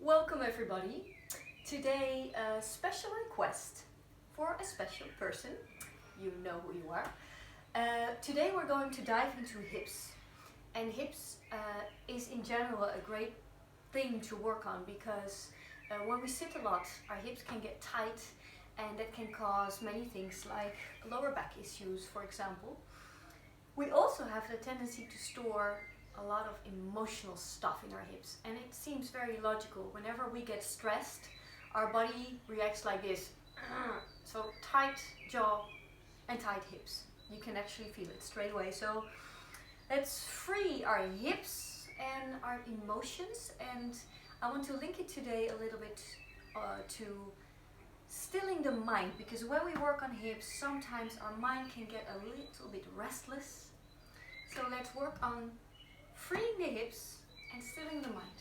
Welcome everybody. Today a special request for a special person. You know who you are. Today we're going to dive into hips. And hips is in general a great thing to work on because when we sit a lot, our hips can get tight and that can cause many things like lower back issues, for example. We also have the tendency to store a lot of emotional stuff in our hips, and it seems very logical. Whenever we get stressed, our body reacts like this. So tight jaw and tight hips. You can actually feel it straight away. So let's free our hips and our emotions, and I want to link it today a little bit to stilling the mind, because when we work on hips, sometimes our mind can get a little bit restless. So let's work on freeing the hips and stilling the mind.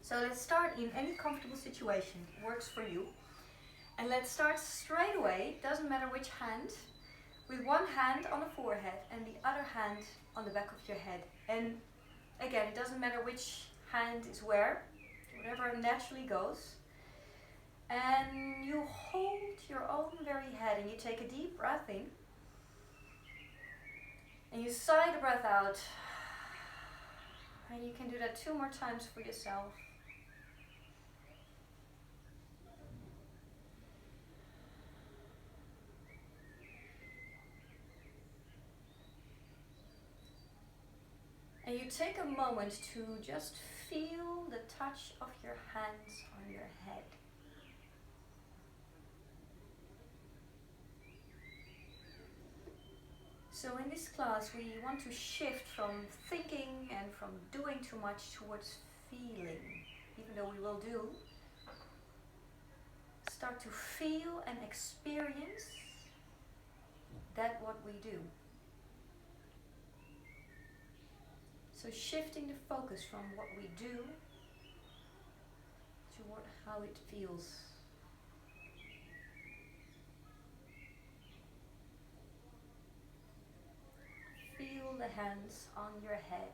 So let's start in any comfortable situation works for you. And let's start straight away, doesn't matter which hand, with one hand on the forehead and the other hand on the back of your head. And again, it doesn't matter which hand is where, whatever naturally goes. And you hold your own very head and you take a deep breath in. And you sigh the breath out. And you can do that 2 more times for yourself. And you take a moment to just feel the touch of your hands on your head. So in this class we want to shift from thinking and from doing too much towards feeling, even though we will do. Start to feel and experience that what we do. So shifting the focus from what we do toward how it feels. Feel the hands on your head.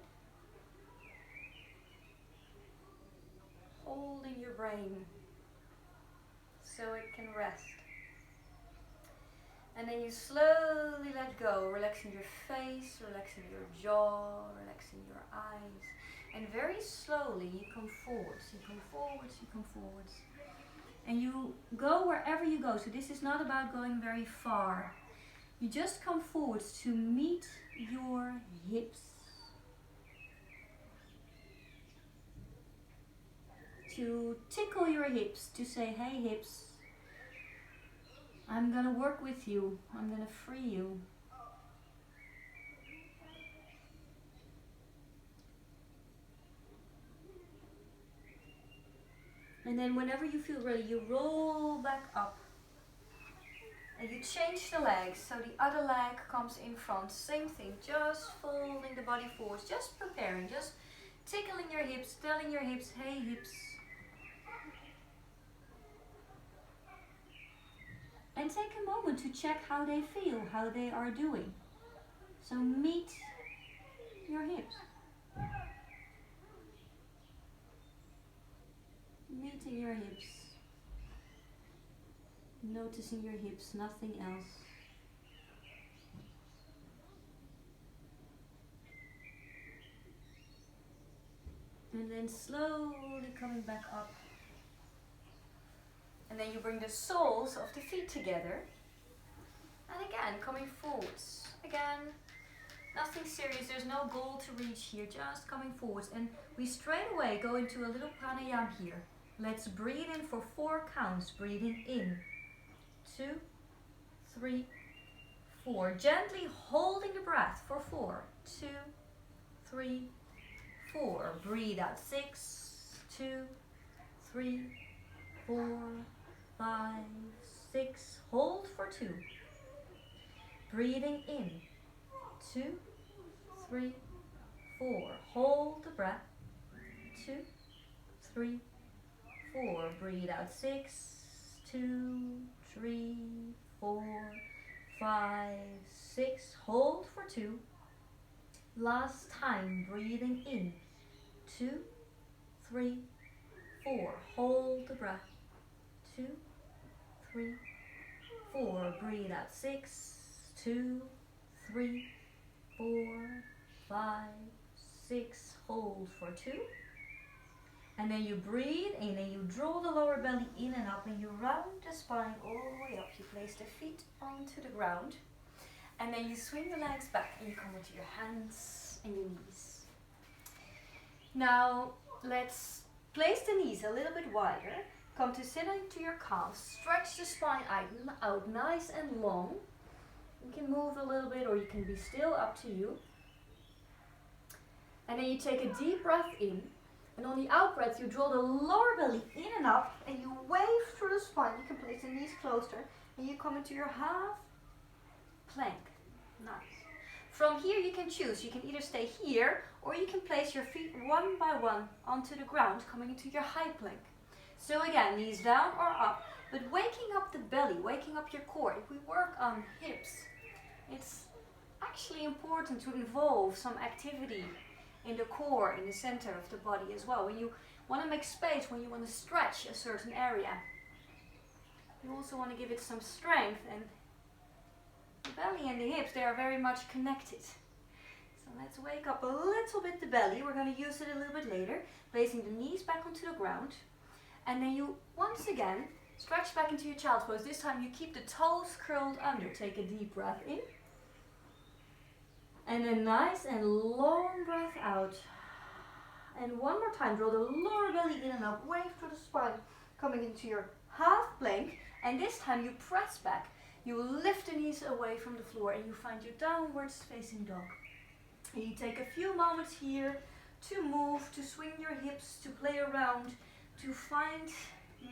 Holding your brain so it can rest. And then you slowly let go, relaxing your face, relaxing your jaw, relaxing your eyes. And very slowly you come forwards, you come forwards, you come forwards. And you go wherever you go. So this is not about going very far. You just come forwards to meet your hips. To tickle your hips, to say, hey hips, I'm gonna work with you, I'm gonna free you. And then whenever you feel ready, you roll back up. And you change the legs, so the other leg comes in front. Same thing, just folding the body forwards, just preparing, just tickling your hips, telling your hips, hey hips. And take a moment to check how they feel, how they are doing. So meet your hips. Meeting your hips. Noticing your hips, nothing else. And then slowly coming back up. And then you bring the soles of the feet together. And again, coming forwards. Again, nothing serious, there's no goal to reach here, just coming forwards. And we straight away go into a little pranayama here. Let's breathe in for 4 counts. Breathing in. 2, 3, 4. Gently holding the breath for 4. 2, 3, 4. Breathe out. 6, 2, 3, 4, 5, 6. Hold for 2. Breathing in. 2, 3, 4. Hold the breath. 2, 3, 4. Breathe out. 6, 2, 3, 4, 5, 6. Hold for 2. Last time. Breathing in. 2, 3, 4. Hold the breath. 2, 3, 4. Breathe out. 6, 2, 3, 4, 5, 6. Hold for 2. And then you breathe in and you draw the lower belly in and up and you round the spine all the way up. You place the feet onto the ground and then you swing the legs back and you come into your hands and your knees. Now let's place the knees a little bit wider. Come to sit into your calves. Stretch the spine out nice and long. You can move a little bit or you can be still, up to you. And then you take a deep breath in. And on the out breath, you draw the lower belly in and up and you wave through the spine. You can place the knees closer and you come into your half plank. Nice. From here you can choose. You can either stay here or you can place your feet one by one onto the ground, coming into your high plank. So again, knees down or up, but waking up the belly, waking up your core. If we work on hips, it's actually important to involve some activity in the core, in the center of the body as well. When you want to make space, when you want to stretch a certain area, you also want to give it some strength, and the belly and the hips, they are very much connected. So let's wake up a little bit the belly. We're going to use it a little bit later, placing the knees back onto the ground. And then you, once again, stretch back into your child's pose. This time you keep the toes curled under. Take a deep breath in. And a nice and long breath out. And one more time, draw the lower belly in and up, wave through the spine, coming into your half plank. And this time you press back. You lift the knees away from the floor and you find your downwards facing dog. And you take a few moments here to move, to swing your hips, to play around, to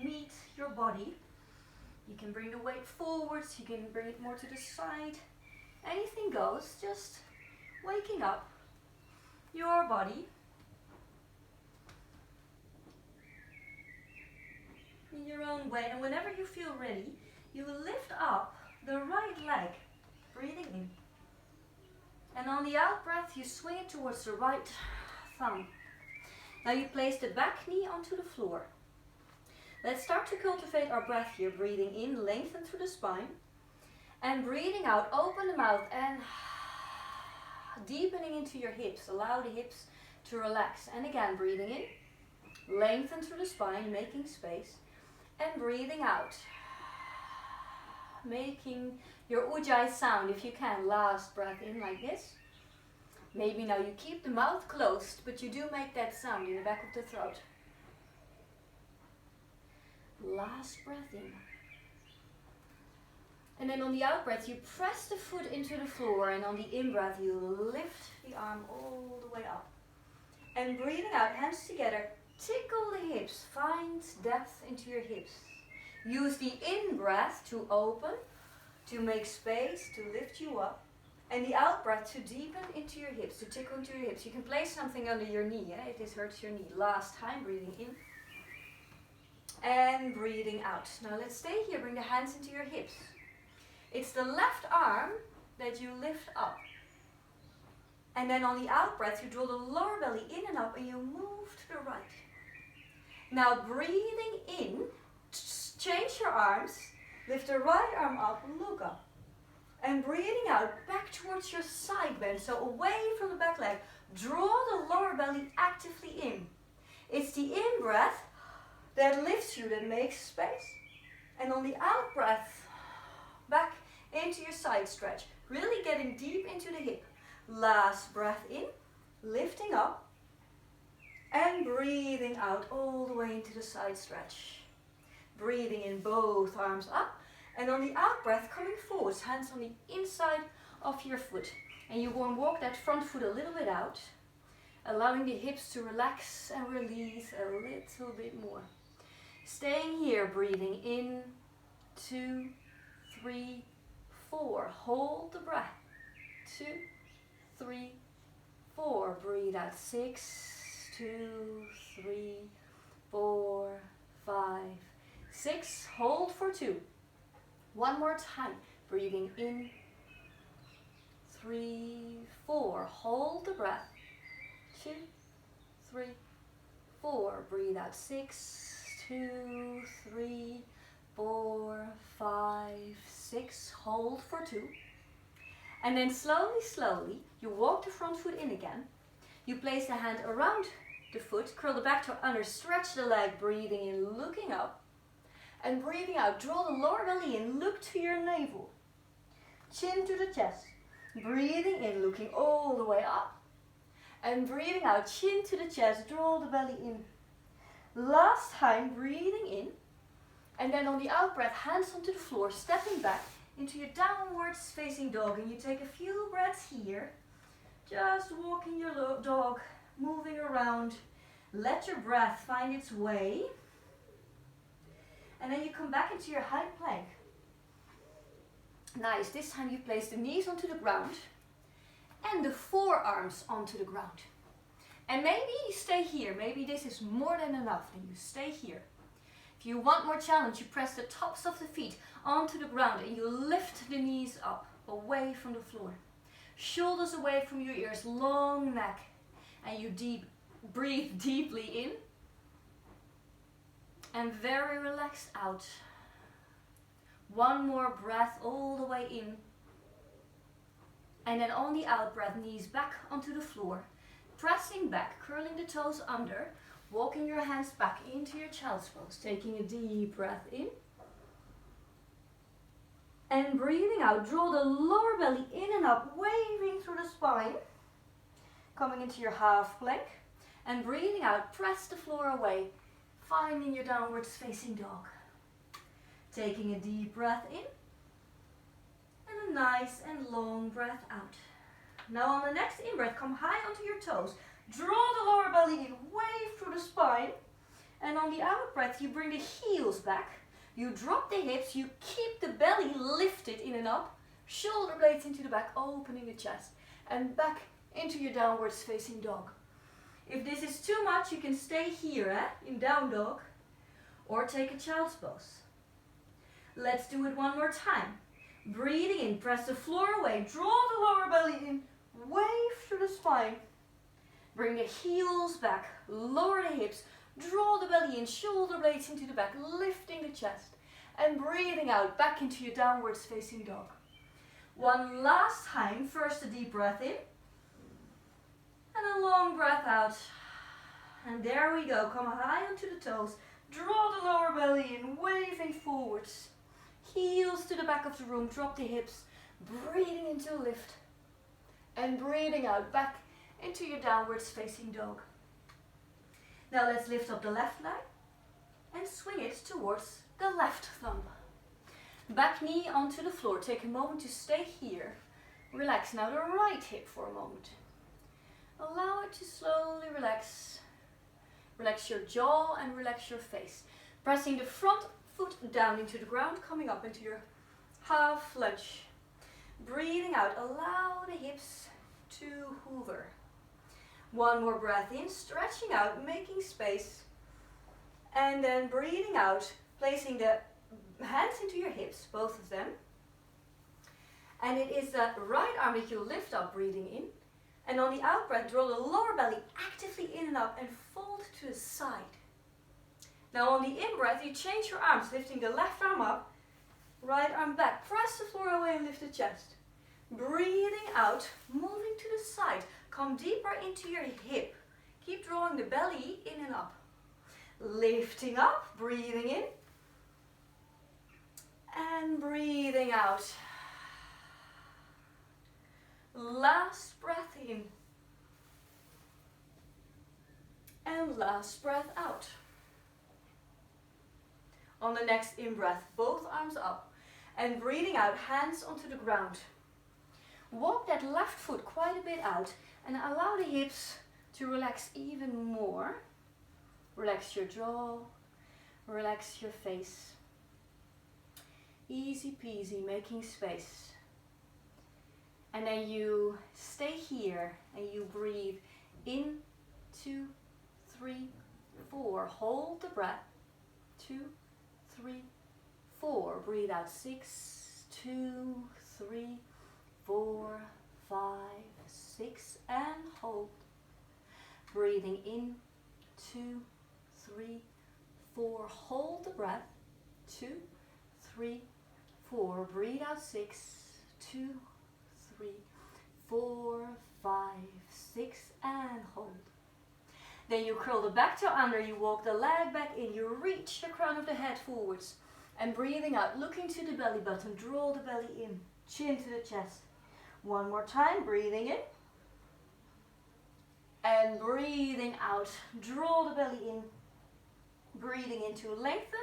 meet your body. You can bring the weight forwards, you can bring it more to the side. Anything goes, just waking up your body in your own way. And whenever you feel ready, you lift up the right leg, breathing in. And on the out breath, you swing it towards the right thumb. Now you place the back knee onto the floor. Let's start to cultivate our breath here. Breathing in, lengthen through the spine. And breathing out, open the mouth and deepening into your hips. Allow the hips to relax. And again, breathing in, lengthen through the spine, making space. And breathing out, making your ujjayi sound if you can. Last breath in like this. Maybe now you keep the mouth closed, but you do make that sound in the back of the throat. Last breath in. And then on the out breath, you press the foot into the floor, and on the in breath, you lift the arm all the way up. And breathing out, hands together, tickle the hips, find depth into your hips. Use the in breath to open, to make space, to lift you up. And the out breath to deepen into your hips, to tickle into your hips. You can place something under your knee, if this hurts your knee. Last time, breathing in. And breathing out. Now let's stay here, bring the hands into your hips. It's the left arm that you lift up. And then on the out breath, you draw the lower belly in and up and you move to the right. Now breathing in, change your arms, lift the right arm up, look up. And breathing out, back towards your side bend, so away from the back leg. Draw the lower belly actively in. It's the in breath that lifts you, that makes space. And on the out breath, back into your side stretch. Really getting deep into the hip. Last breath in, lifting up. And breathing out all the way into the side stretch. Breathing in, both arms up. And on the out breath, coming forwards, hands on the inside of your foot. And you go and walk that front foot a little bit out, allowing the hips to relax and release a little bit more. Staying here, breathing in, 2, 3, 4. Hold the breath. 2, 3, 4. Breathe out. 6, 2, 3, 4, 5, 6. Hold for 2. One more time. Breathing in, 3, 4. Hold the breath. 2, 3, 4. Breathe out. 6, 2, 3, 4, 5, 6. Hold for 2. And then slowly, slowly, you walk the front foot in again. You place the hand around the foot, curl the back toe under, stretch the leg, breathing in, looking up. And breathing out, draw the lower belly in, look to your navel. Chin to the chest. Breathing in, looking all the way up. And breathing out, chin to the chest, draw the belly in. Last time, breathing in. And then on the out breath, hands onto the floor, stepping back into your downwards facing dog. And you take a few breaths here. Just walking your dog, moving around. Let your breath find its way. And then you come back into your high plank. Nice, this time you place the knees onto the ground and the forearms onto the ground. And maybe you stay here, maybe this is more than enough, then you stay here. If you want more challenge, you press the tops of the feet onto the ground and you lift the knees up, away from the floor. Shoulders away from your ears, long neck. And you breathe deeply in. And very relaxed out. One more breath all the way in. And then on the out breath, knees back onto the floor. Pressing back, curling the toes under. Walking your hands back into your child's pose. Taking a deep breath in. And breathing out, draw the lower belly in and up, waving through the spine. Coming into your half plank. And breathing out, press the floor away. Finding your downwards facing dog. Taking a deep breath in. And a nice and long breath out. Now on the next in-breath, come high onto your toes. Draw the lower belly in, wave through the spine. And on the out-breath, you bring the heels back. You drop the hips, you keep the belly lifted in and up. Shoulder blades into the back, opening the chest. And back into your downwards facing dog. If this is too much, you can stay here in down dog or take a child's pose. Let's do it one more time. Breathing in, press the floor away, draw the lower belly in, wave through the spine. Bring the heels back, lower the hips, draw the belly in, shoulder blades into the back, lifting the chest. And breathing out, back into your downwards facing dog. One last time, first a deep breath in. And a long breath out. And there we go. Come high onto the toes. Draw the lower belly in, waving forwards. Heels to the back of the room. Drop the hips. Breathing into a lift. And breathing out back into your downwards facing dog. Now let's lift up the left leg. And swing it towards the left thumb. Back knee onto the floor. Take a moment to stay here. Relax now the right hip for a moment. Allow it to slowly relax. Relax your jaw and relax your face. Pressing the front foot down into the ground, coming up into your half lunge. Breathing out, allow the hips to hover. One more breath in, stretching out, making space. And then breathing out, placing the hands into your hips, both of them. And it is the right arm that you lift up, breathing in. And on the out breath, draw the lower belly actively in and up and fold to the side. Now on the in breath, you change your arms, lifting the left arm up, right arm back. Press the floor away and lift the chest. Breathing out, moving to the side. Come deeper into your hip. Keep drawing the belly in and up. Lifting up, breathing in. And breathing out. Last breath in. And last breath out. On the next in-breath, both arms up. And breathing out, hands onto the ground. Walk that left foot quite a bit out. And allow the hips to relax even more. Relax your jaw. Relax your face. Easy peasy, making space. And then you stay here and you breathe in, 2, 3, 4. Hold the breath. 2, 3, 4. Breathe out. 6, 2, 3, 4, 5, 6. And hold. Breathing in. 2, 3, 4. Hold the breath. 2, 3, 4. Breathe out 6, 2, 3, 4, 5, 6, and hold. Then you curl the back toe under, you walk the leg back in, you reach the crown of the head forwards. And breathing out, looking to the belly button, draw the belly in, chin to the chest. One more time, breathing in. And breathing out, draw the belly in. Breathing in to lengthen,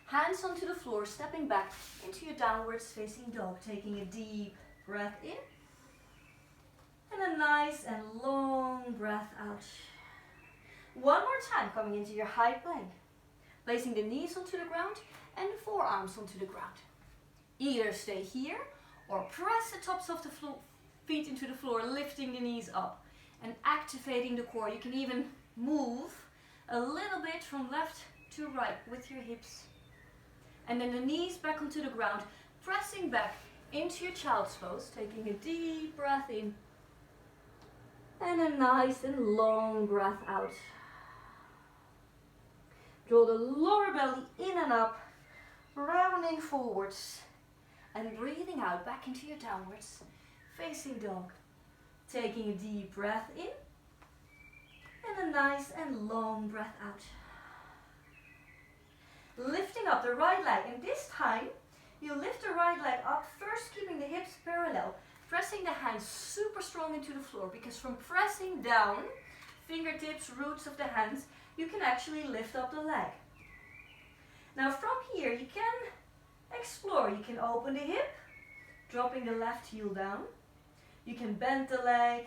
hands onto the floor, stepping back into your downwards facing dog, taking a deep breath in. And a nice and long breath out. One more time, coming into your high plank. Placing the knees onto the ground and the forearms onto the ground. Either stay here or press the tops of the feet into the floor, lifting the knees up and activating the core. You can even move a little bit from left to right with your hips. And then the knees back onto the ground, pressing back into your child's pose, taking a deep breath in and a nice and long breath out. Draw the lower belly in and up, rounding forwards and breathing out back into your downwards facing dog. Taking a deep breath in and a nice and long breath out. Lifting up the right leg, and this time you lift the right leg up, first keeping the hips parallel, pressing the hands super strong into the floor, because from pressing down, fingertips, roots of the hands, you can actually lift up the leg. Now from here you can explore, you can open the hip, dropping the left heel down. You can bend the leg,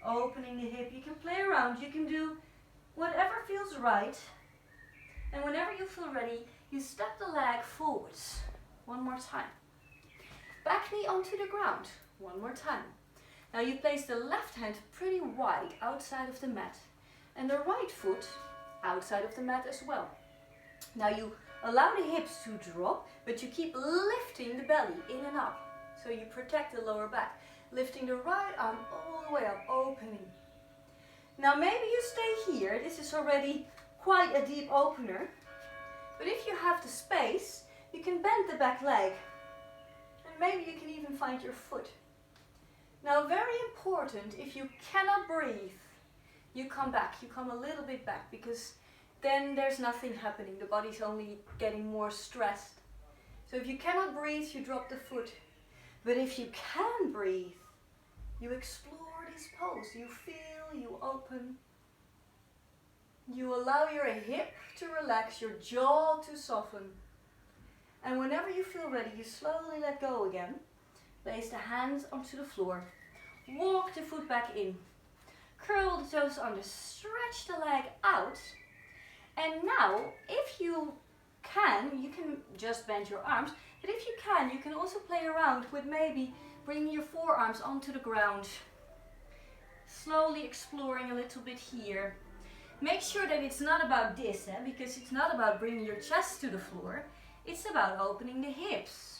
opening the hip, you can play around, you can do whatever feels right. And whenever you feel ready, you step the leg forwards. One more time. Back knee onto the ground. One more time. Now you place the left hand pretty wide outside of the mat. And the right foot outside of the mat as well. Now you allow the hips to drop, but you keep lifting the belly in and up. So you protect the lower back. Lifting the right arm all the way up, opening. Now maybe you stay here. This is already quite a deep opener. But if you have the space, you can bend the back leg. And maybe you can even find your foot. Now very important, if you cannot breathe, you come back. You come a little bit back, because then there's nothing happening. The body's only getting more stressed. So if you cannot breathe, you drop the foot. But if you can breathe, you explore this pose. You feel, you open. You allow your hip to relax, your jaw to soften. And whenever you feel ready, you slowly let go again. Place the hands onto the floor. Walk the foot back in. Curl the toes under. Stretch the leg out. And now, if you can just bend your arms. But if you can also play around with maybe bringing your forearms onto the ground. Slowly exploring a little bit here. Make sure that it's not about this, because it's not about bringing your chest to the floor. It's about opening the hips.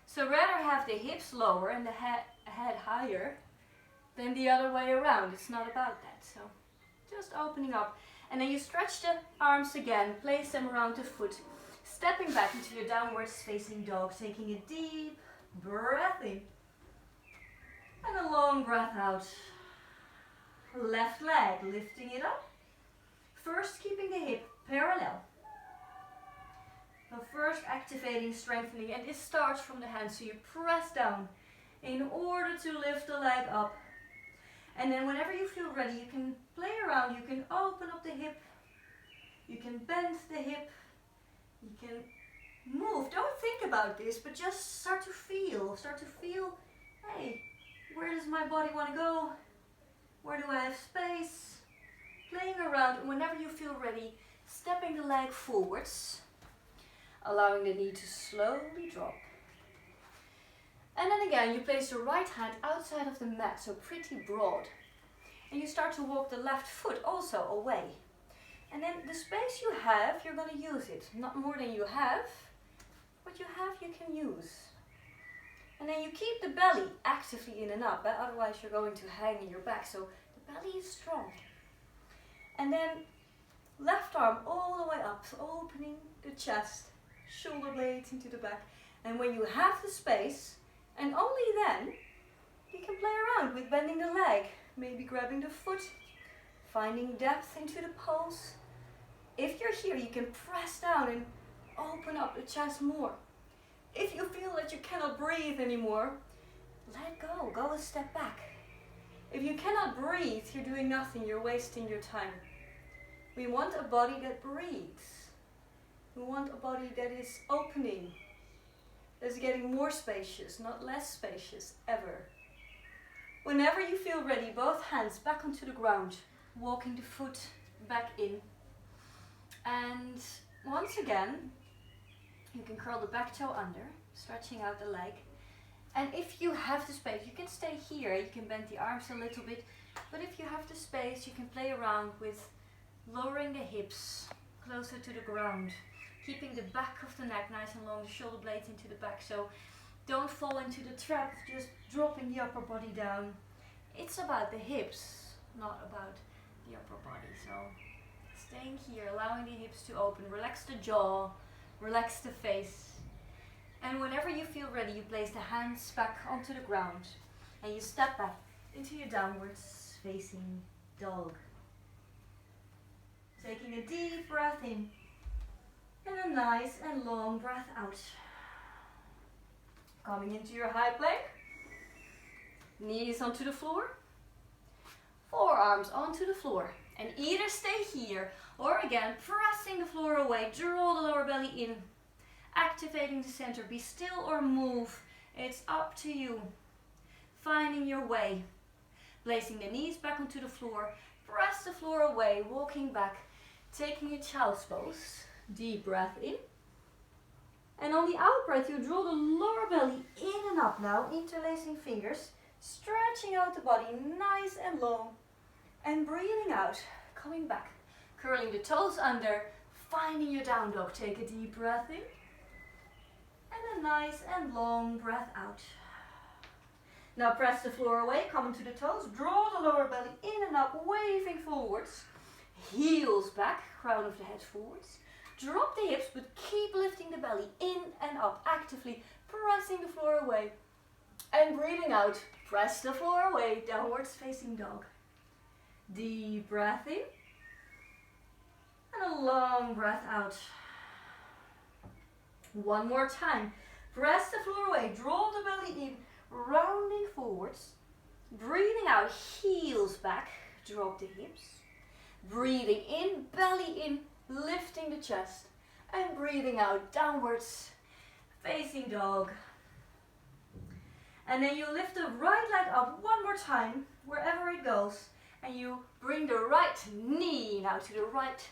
So rather have the hips lower and the head higher than the other way around. It's not about that. So just opening up. And then you stretch the arms again, place them around the foot. Stepping back into your downwards facing dog, taking a deep breath in. And a long breath out. Left leg, lifting it up. First keeping the hip parallel. So first activating, strengthening, and this starts from the hands. So you press down in order to lift the leg up. And then whenever you feel ready, you can play around. You can open up the hip. You can bend the hip. You can move. Don't think about this, but just start to feel. Start to feel, hey, where does my body want to go? Where do I have space? Playing around, and whenever you feel ready, stepping the leg forwards, allowing the knee to slowly drop. And then again, you place the right hand outside of the mat, so pretty broad. And you start to walk the left foot also away. And then the space you have, you're going to use it. Not more than you have. What you have, you can use. And then you keep the belly actively in and up, otherwise you're going to hang in your back. So the belly is strong. And then Left arm all the way up, so opening the chest, shoulder blades into the back. And when you have the space, and only then, you can play around with bending the leg, maybe grabbing the foot, finding depth into the pose. If you're here, you can press down and open up the chest more. If you feel that you cannot breathe anymore, let go, go a step back. If you cannot breathe, you're doing nothing, you're wasting your time. We want a body that breathes. We want a body that is opening, that's getting more spacious, not less spacious, ever. Whenever you feel ready, both hands back onto the ground, walking the foot back in. And once again, you can curl the back toe under, stretching out the leg. And if you have the space, you can stay here, you can bend the arms a little bit. But if you have the space, you can play around with lowering the hips closer to the ground, keeping the back of the neck nice and long, the shoulder blades into the back. So don't fall into the trap of just dropping the upper body down. It's about the hips, not about the upper body. So staying here, allowing the hips to open, relax the jaw, relax the face. And whenever you feel ready, you place the hands back onto the ground and you step back into your downwards facing dog. Taking a deep breath in and a nice and long breath out. Coming into your high plank, knees onto the floor, forearms onto the floor, and either stay here or again pressing the floor away, draw the lower belly in, activating the center, be still or move, it's up to you. Finding your way, placing the knees back onto the floor, press the floor away, walking back, taking a child's pose, deep breath in. And on the out breath, you draw the lower belly in and up now, interlacing fingers, stretching out the body nice and long, and breathing out, coming back, curling the toes under, finding your down dog. Take a deep breath in, and a nice and long breath out. Now press the floor away, come into the toes, draw the lower belly in and up, waving forwards, heels back, crown of the head forwards. Drop the hips, but keep lifting the belly in and up, actively pressing the floor away. And breathing out, press the floor away, downwards facing dog. Deep breath in, and a long breath out. One more time, press the floor away, draw the belly in, rounding forwards. Breathing out, heels back, drop the hips. Breathing in, belly in, lifting the chest, and breathing out downwards facing dog. And then you lift the right leg up one more time wherever it goes, and you bring the right knee now to the right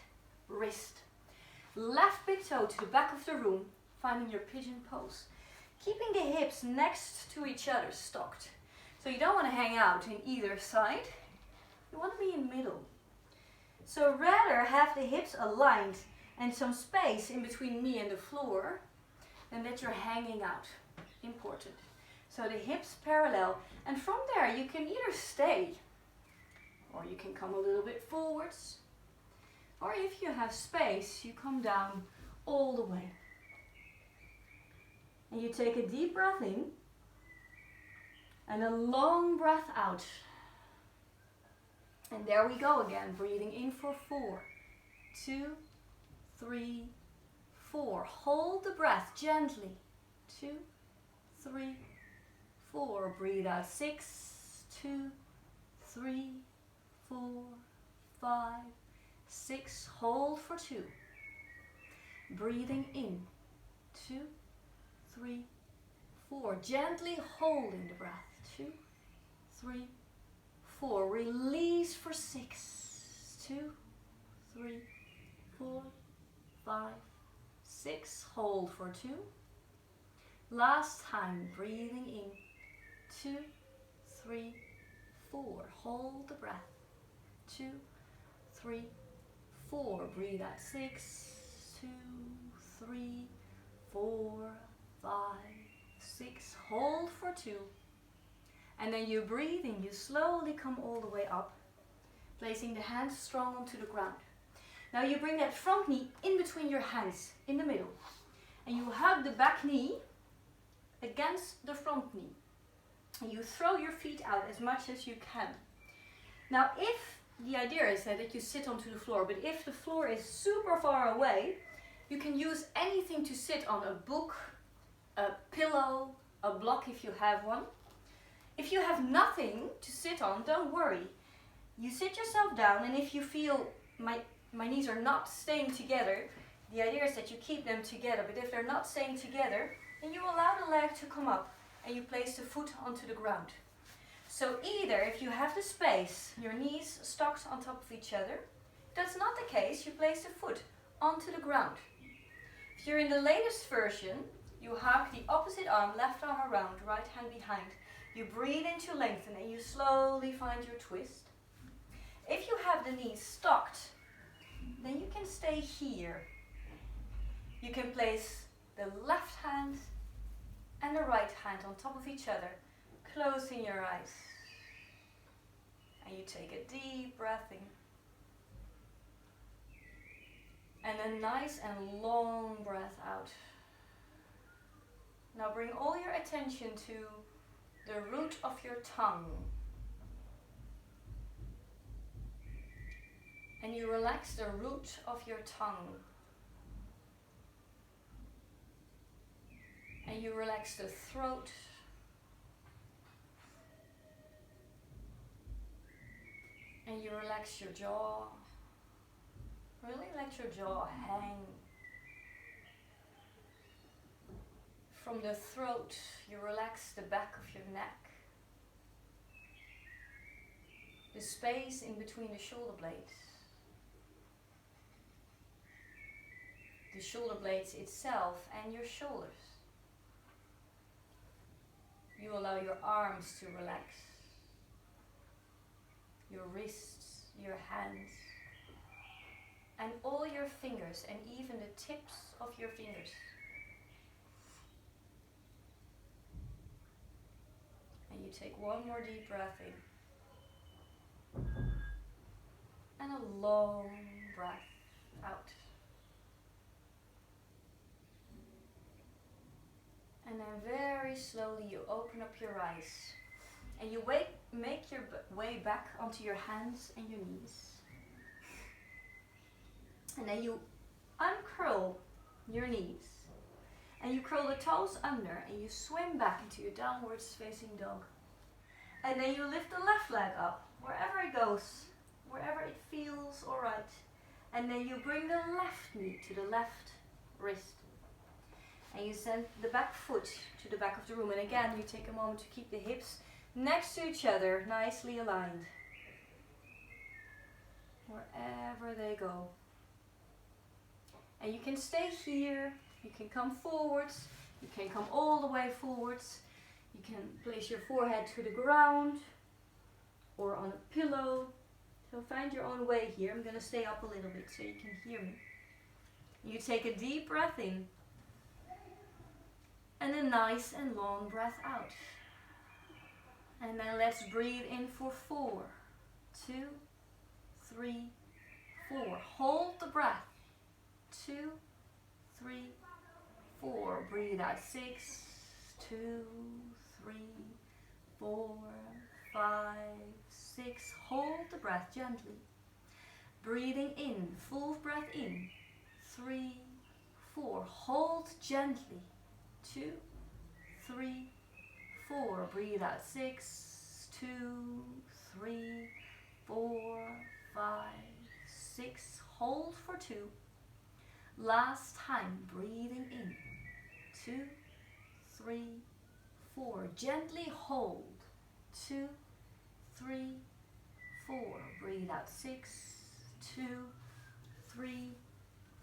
wrist, left big toe to the back of the room, finding your pigeon pose, keeping the hips next to each other, stocked. So you don't want to hang out in either side, you want to be in middle. So rather have the hips aligned and some space in between me and the floor than that you're hanging out. Important. So the hips parallel, and from there you can either stay or you can come a little bit forwards, or if you have space you come down all the way. And you take a deep breath in and a long breath out. And there we go again, breathing in for 4, 2, 3, 4. Hold the breath gently. 2, 3, 4. Breathe out. 6, 2, 3, 4, 5, 6. Hold for 2. Breathing in. 2, 3, 4. Gently holding the breath. 2, 3, 4. Release for 6. 2, 3, 4, 5, 6. Hold for 2. Last time, breathing in. 2, 3, 4. Hold the breath. 2, 3, 4. Breathe out. 6, 2, 3, 4, 5, 6. Hold for 2. And then you're breathing, you slowly come all the way up, placing the hands strong onto the ground. Now you bring that front knee in between your hands, in the middle. And you hug the back knee against the front knee. And you throw your feet out as much as you can. Now if the idea is that you sit onto the floor, but if the floor is super far away, you can use anything to sit on, a book, a pillow, a block if you have one. If you have nothing to sit on, don't worry. You sit yourself down, and if you feel my knees are not staying together, the idea is that you keep them together, but if they're not staying together, then you allow the leg to come up and you place the foot onto the ground. So either if you have the space, your knees stocked on top of each other, if that's not the case, you place the foot onto the ground. If you're in the latest version, you hug the opposite arm, left arm around, right hand behind. You breathe into lengthen and you slowly find your twist. If you have the knees stocked, then you can stay here. You can place the left hand and the right hand on top of each other, closing your eyes. And you take a deep breath in. And a nice and long breath out. Now bring all your attention to the root of your tongue. And you relax the root of your tongue. And you relax the throat. And you relax your jaw. Really let your jaw hang. From the throat, you relax the back of your neck. The space in between the shoulder blades. The shoulder blades itself and your shoulders. You allow your arms to relax. Your wrists, your hands, and all your fingers, and even the tips of your fingers. And you take one more deep breath in. And a long breath out. And then very slowly you open up your eyes. And you make your way back onto your hands and your knees. And then you uncurl your knees. And you curl the toes under and you swim back into your downwards facing dog. And then you lift the left leg up, wherever it goes, wherever it feels alright. And then you bring the left knee to the left wrist. And you send the back foot to the back of the room. And again, you take a moment to keep the hips next to each other, nicely aligned. Wherever they go. And you can stay here, you can come forwards, you can come all the way forwards. You can place your forehead to the ground or on a pillow. So find your own way here. I'm going to stay up a little bit so you can hear me. You take a deep breath in. And a nice and long breath out. And then let's breathe in for 4, 2, 3, 4. Hold the breath. 2, 3, 4. Breathe out. 6, 2, 3, 4, 5, 6. Hold the breath gently. Breathing in. Full breath in. 3, 4. Hold gently. 2, 3, 4. Breathe out. 6, 2, 3, 4, 5, 6. Hold for 2. Last time. Breathing in. 2, 3, 4. Gently hold. 2, 3, 4. Breathe out. 6, 2, 3,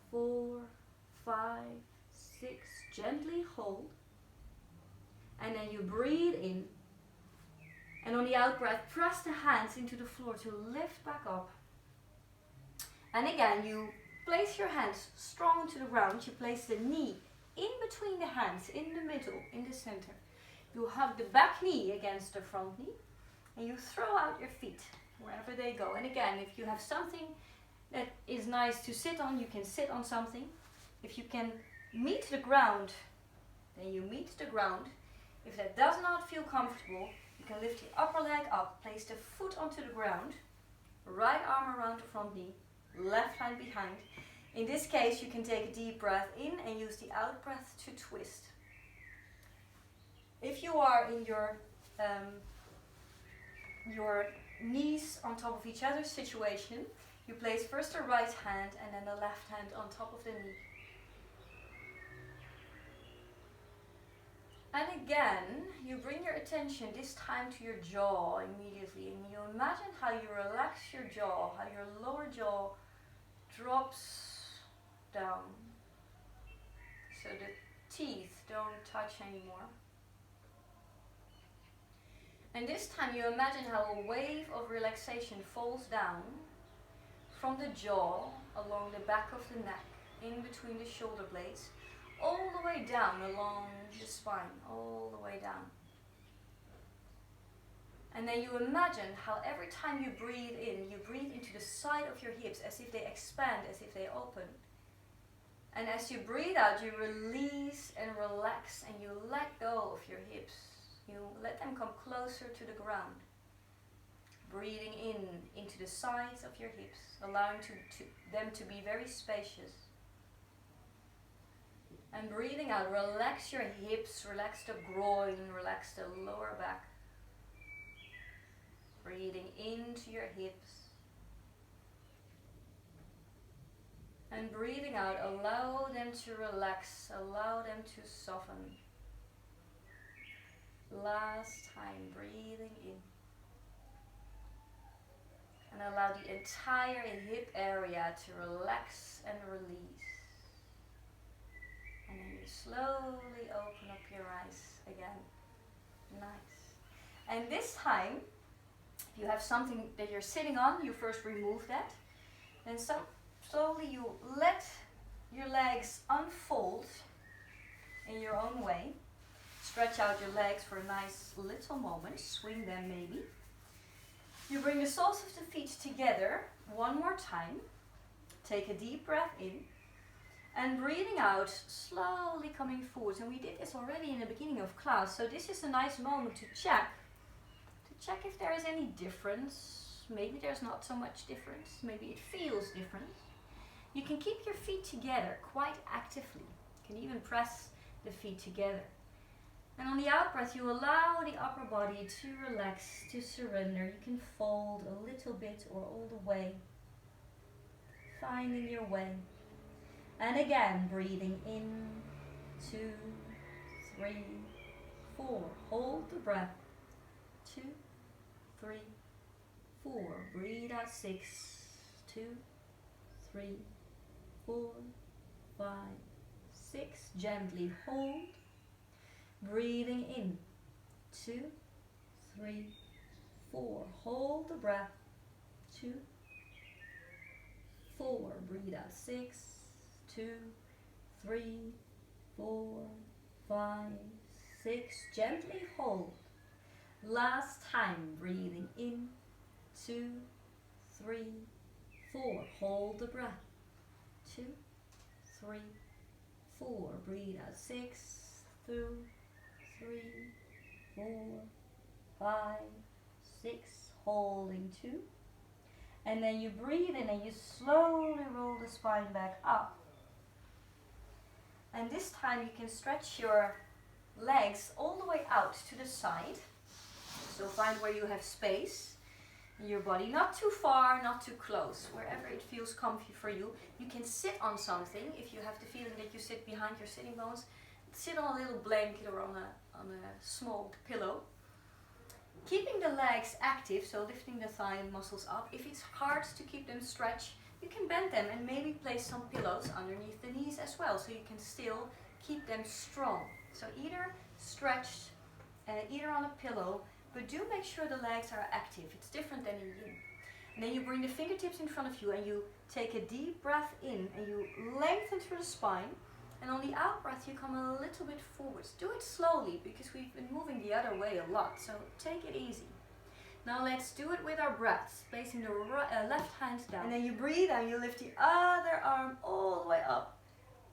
4, 5, 6. Gently hold. And then you breathe in. And on the out breath, press the hands into the floor to lift back up. And again, you place your hands strong to the ground. You place the knee in between the hands, in the middle, in the center. You hug the back knee against the front knee. And you throw out your feet wherever they go. And again, if you have something that is nice to sit on, you can sit on something. If you can meet the ground, then you meet the ground. If that does not feel comfortable, you can lift the upper leg up, place the foot onto the ground, right arm around the front knee, left hand behind. In this case, you can take a deep breath in and use the out breath to twist. If you are in your knees on top of each other situation, you place first the right hand and then the left hand on top of the knee. And again, you bring your attention this time to your jaw immediately, and you imagine how you relax your jaw, how your lower jaw drops down, so the teeth don't touch anymore. And this time you imagine how a wave of relaxation falls down from the jaw, along the back of the neck, in between the shoulder blades, all the way down along the spine, all the way down. And then you imagine how every time you breathe in, you breathe into the side of your hips as if they expand, as if they open. And as you breathe out, you release and relax and you let go of your hips. You let them come closer to the ground. Breathing in into the sides of your hips, allowing them to be very spacious. And breathing out, relax your hips, relax the groin, relax the lower back. Breathing into your hips. And breathing out, allow them to relax, allow them to soften. Last time, breathing in. And allow the entire hip area to relax and release. And then you slowly open up your eyes again. Nice. And this time, if you have something that you're sitting on, you first remove that. Then slowly you let your legs unfold in your own way. Stretch out your legs for a nice little moment. Swing them maybe. You bring the soles of the feet together one more time. Take a deep breath in. And breathing out, slowly coming forward. And we did this already in the beginning of class. So this is a nice moment to check if there is any difference. Maybe there's not so much difference. Maybe it feels different. You can keep your feet together quite actively. You can even press the feet together. And on the out breath, you allow the upper body to relax, to surrender. You can fold a little bit or all the way. Finding your way. And again, breathing in, 2, 3, 4. Hold the breath. 2, 3, 4. Breathe out 6, 2, 3, 4, 5, 6. Gently hold. Breathing in. 2, 3, 4. Hold the breath. 2, 4. Breathe out 6, 2, 3, 4, 5, 6. Gently hold. Last time. Breathing in. 2, 3, 4. Hold the breath. 2, 3, 4. Breathe out 6, 2, 3, 4, 5, 6. Holding 2. And then you breathe in and you slowly roll the spine back up. And this time you can stretch your legs all the way out to the side. So find where you have space in your body, not too far, not too close, wherever it feels comfy for you. You can sit on something if you have the feeling that you sit behind your sitting bones. Sit on a little blanket or on a small pillow. Keeping the legs active, so lifting the thigh muscles up. If it's hard to keep them stretched, you can bend them and maybe place some pillows underneath the knees as well, so you can still keep them strong. So either stretched, either on a pillow, but do make sure the legs are active. It's different than in yin. And then you bring the fingertips in front of you and you take a deep breath in and you lengthen through the spine. And on the out breath, you come a little bit forwards. Do it slowly because we've been moving the other way a lot, so take it easy. Now let's do it with our breaths, placing the left hand down. And then you breathe and you lift the other arm all the way up.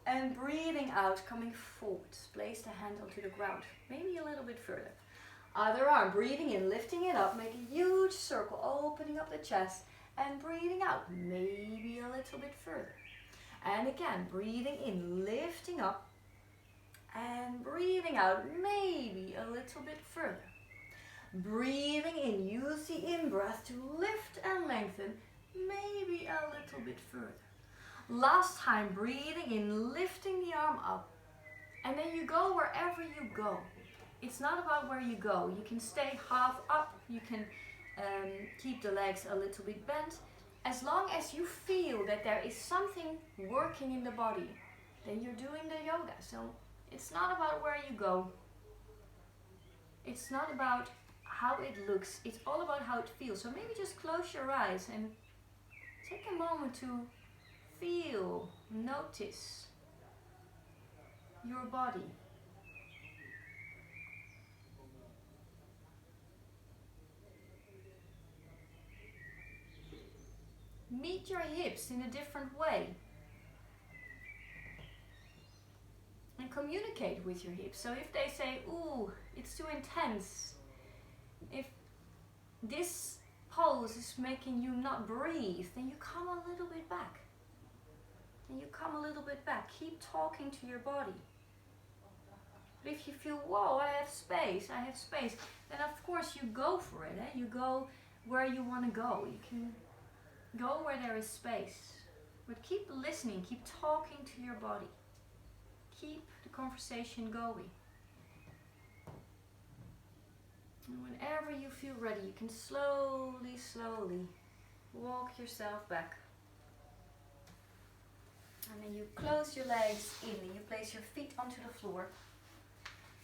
And breathing out, coming forwards. Place the hand onto the ground, maybe a little bit further. Other arm, breathing in, lifting it up, make a huge circle, opening up the chest. And breathing out, maybe a little bit further. And again, breathing in, lifting up. And breathing out, maybe a little bit further. Breathing in, use the in-breath to lift and lengthen, maybe a little bit further. Last time, breathing in, lifting the arm up. And then you go wherever you go. It's not about where you go. You can stay half up, you can keep the legs a little bit bent. As long as you feel that there is something working in the body, then you're doing the yoga. So it's not about where you go. It's not about how it looks. It's all about how it feels. So maybe just close your eyes and take a moment to feel, notice your body. Meet your hips in a different way. And communicate with your hips. So if they say, ooh, it's too intense. If this pose is making you not breathe, then you come a little bit back. And you come a little bit back. Keep talking to your body. But if you feel, whoa, I have space, then of course you go for it. You go where you want to go. You can go where there is space. But keep listening, keep talking to your body. Keep the conversation going. And whenever you feel ready, you can slowly, slowly walk yourself back. And then you close your legs in and you place your feet onto the floor.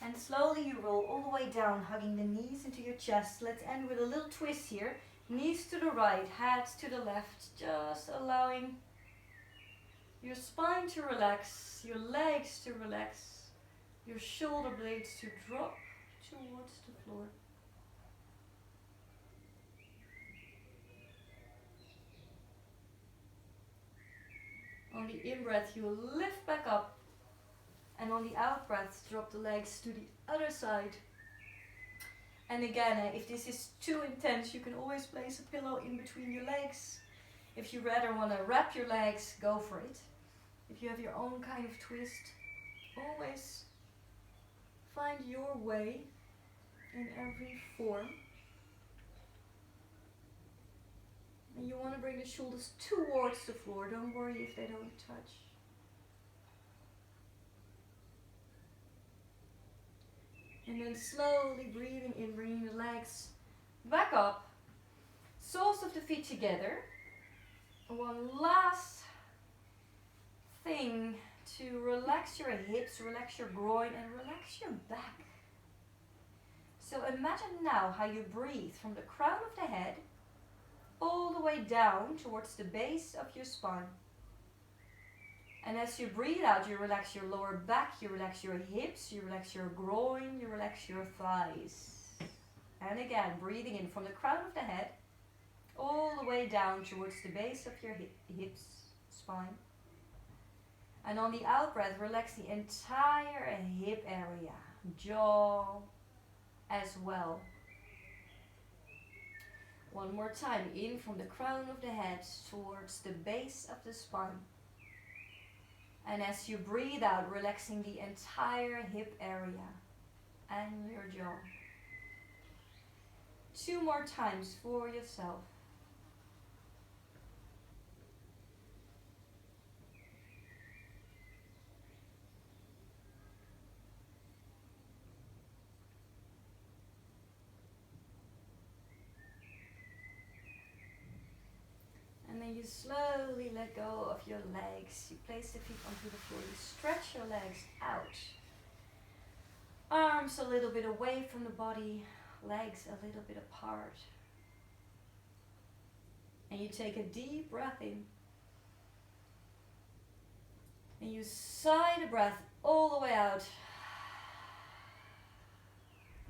And slowly you roll all the way down, hugging the knees into your chest. Let's end with a little twist here. Knees to the right, head to the left. Just allowing your spine to relax, your legs to relax, your shoulder blades to drop towards the floor. On the in-breath, you lift back up. And on the out-breath, drop the legs to the other side. And again, if this is too intense, you can always place a pillow in between your legs. If you rather want to wrap your legs, go for it. If you have your own kind of twist, always find your way in every form. And you want to bring the shoulders towards the floor. Don't worry if they don't touch. And then slowly breathing in, bringing the legs back up. Soles of the feet together. One last thing to relax your hips, relax your groin, and relax your back. So imagine now how you breathe from the crown of the head all the way down towards the base of your spine. And as you breathe out, you relax your lower back, you relax your hips, you relax your groin, you relax your thighs. And again, breathing in from the crown of the head all the way down towards the base of your hips, spine. And on the out breath, relax the entire hip area, jaw as well. One more time, in from the crown of the head towards the base of the spine. And as you breathe out, relaxing the entire hip area and your jaw. 2 more times for yourself. And then you slowly let go of your legs. You place the feet onto the floor. You stretch your legs out. Arms a little bit away from the body. Legs a little bit apart. And you take a deep breath in. And you sigh the breath all the way out.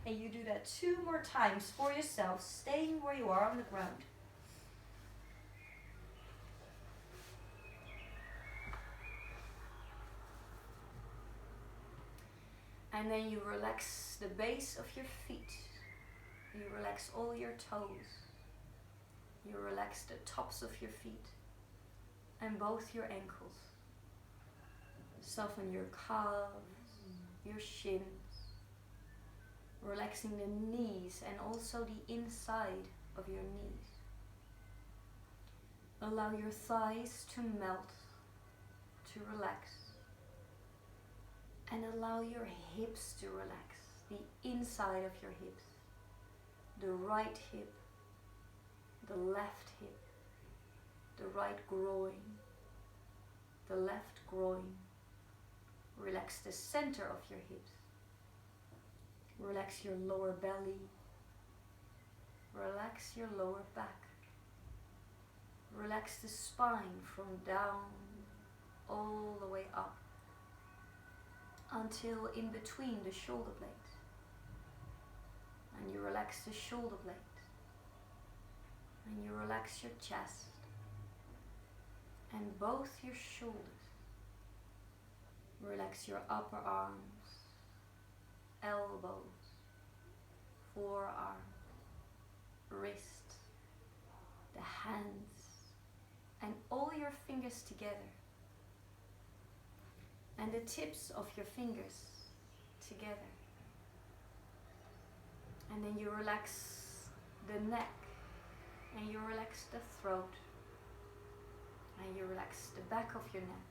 And you do that 2 more times for yourself, staying where you are on the ground. And then you relax the base of your feet. You relax all your toes. You relax the tops of your feet and both your ankles. Soften your calves, your shins, relaxing the knees and also the inside of your knees. Allow your thighs to melt, to relax. And allow your hips to relax, the inside of your hips. The right hip, the left hip, the right groin, the left groin. Relax the center of your hips. Relax your lower belly. Relax your lower back. Relax the spine from down all the way up until in between the shoulder blades. And you relax the shoulder blades. And you relax your chest and both your shoulders. Relax your upper arms, elbows, forearm, wrist, the hands, and all your fingers together. And the tips of your fingers together. And then you relax the neck, and you relax the throat, and you relax the back of your neck,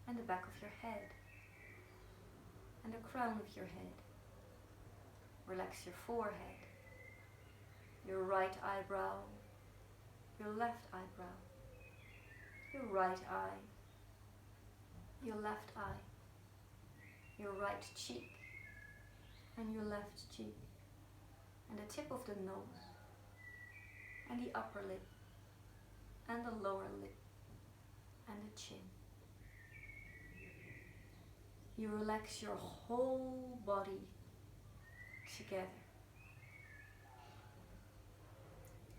and the back of your head, and the crown of your head. Relax your forehead, your right eyebrow, your left eyebrow, your right eye, your left eye, your right cheek, and your left cheek, and the tip of the nose, and the upper lip, and the lower lip, and the chin. You relax your whole body together.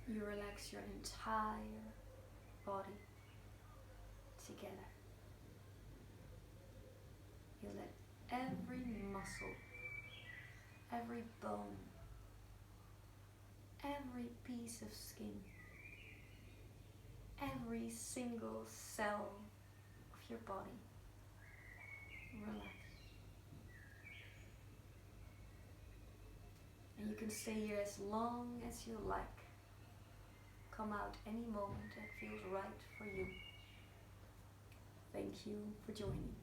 You relax your entire body together. You let every muscle, every bone, every piece of skin, every single cell of your body relax. And you can stay here as long as you like. Come out any moment that feels right for you. Thank you for joining.